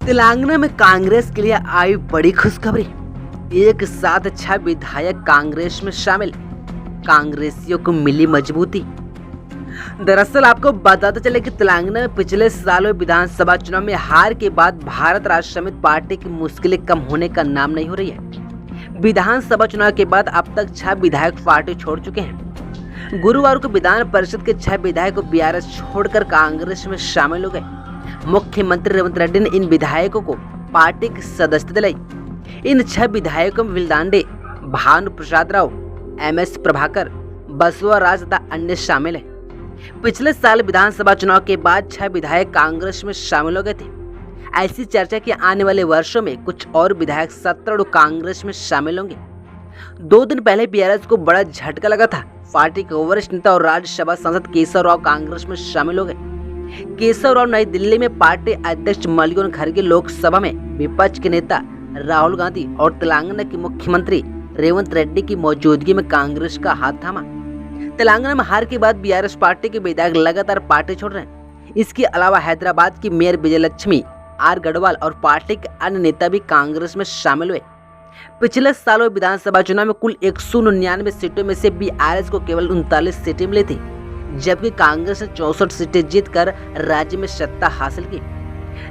तेलंगाना में कांग्रेस के लिए आई बड़ी खुशखबरी। एक साथ 6 विधायक कांग्रेस में शामिल, कांग्रेसियों को मिली मजबूती। दरअसल आपको बताते चले कि तेलंगाना में पिछले साल हुए विधानसभा चुनाव में हार के बाद भारत राष्ट्र समिति पार्टी की मुश्किलें कम होने का नाम नहीं हो रही है। विधानसभा चुनाव के बाद अब तक 6 विधायक पार्टी छोड़ चुके हैं। गुरुवार को विधान परिषद के 6 विधायक बीआरएस छोड़कर कांग्रेस में शामिल हो गए। मुख्यमंत्री रेवंत रेड्डी ने इन विधायकों को पार्टी की सदस्यता दिलाई। इन 6 विधायकों में विल्दांडे, भानु प्रसाद राव, एमएस प्रभाकर, बसवराज तथा अन्य शामिल हैं। पिछले साल विधानसभा चुनाव के बाद 6 विधायक कांग्रेस में शामिल हो गए थे। ऐसी चर्चा कि आने वाले वर्षों में कुछ और विधायक सत्तारूढ़ कांग्रेस में शामिल होंगे। 2 दिन पहले बीआरएस को बड़ा झटका लगा था। पार्टी के वरिष्ठ नेता और राज्यसभा सांसद केशव राव कांग्रेस में शामिल हो गए। केशव राव नई दिल्ली में पार्टी अध्यक्ष मल्लिकार्जुन खड़गे, लोकसभा में विपक्ष के नेता राहुल गांधी और तेलंगाना के मुख्यमंत्री रेवंत रेड्डी की मौजूदगी में कांग्रेस का हाथ थामा। तेलंगाना में हार के बाद बीआरएस पार्टी के विधायक लगातार पार्टी छोड़ रहे हैं। इसके अलावा हैदराबाद की मेयर विजयलक्ष्मी आर गढ़वाल और पार्टी के अन्य नेता भी कांग्रेस में शामिल हुए। पिछले साल हुए विधानसभा चुनाव में कुल 199 सीटों में से बीआरएस को केवल 39 सीटें मिली थी, जबकि कांग्रेस ने 64 सीटें जीतकर राज्य में सत्ता हासिल की।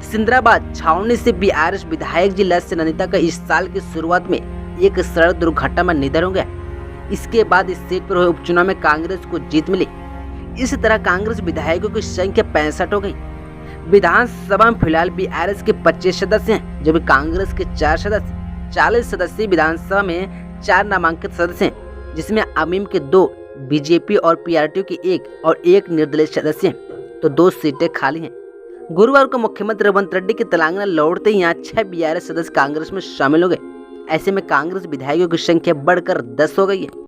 सिंदराबाद छावनी से बीआरएस विधायक जी लस्य नंदिता का इस साल की शुरुआत में एक सड़क दुर्घटना में निधन हो गया। इसके बाद इस सीट पर हुए उपचुनाव में कांग्रेस को जीत मिली। इस तरह कांग्रेस विधायकों की संख्या 65 हो गई। विधानसभा में फिलहाल बीआरएस के 25 सदस्य हैं, जबकि कांग्रेस के 4 सदस्य। 40 सदस्यीय विधानसभा में 4 नामांकित सदस्य हैं, जिसमें अमीम के 2, बीजेपी और पीआरटी की 1 और 1 निर्दलीय सदस्य हैं, तो 2 सीटें खाली हैं। गुरुवार को मुख्यमंत्री रेवंत रेड्डी के तेलंगाना लौटते ही यहाँ 6 बीआरएस सदस्य कांग्रेस में शामिल हो गए। ऐसे में कांग्रेस विधायकों की संख्या बढ़कर 10 हो गई है।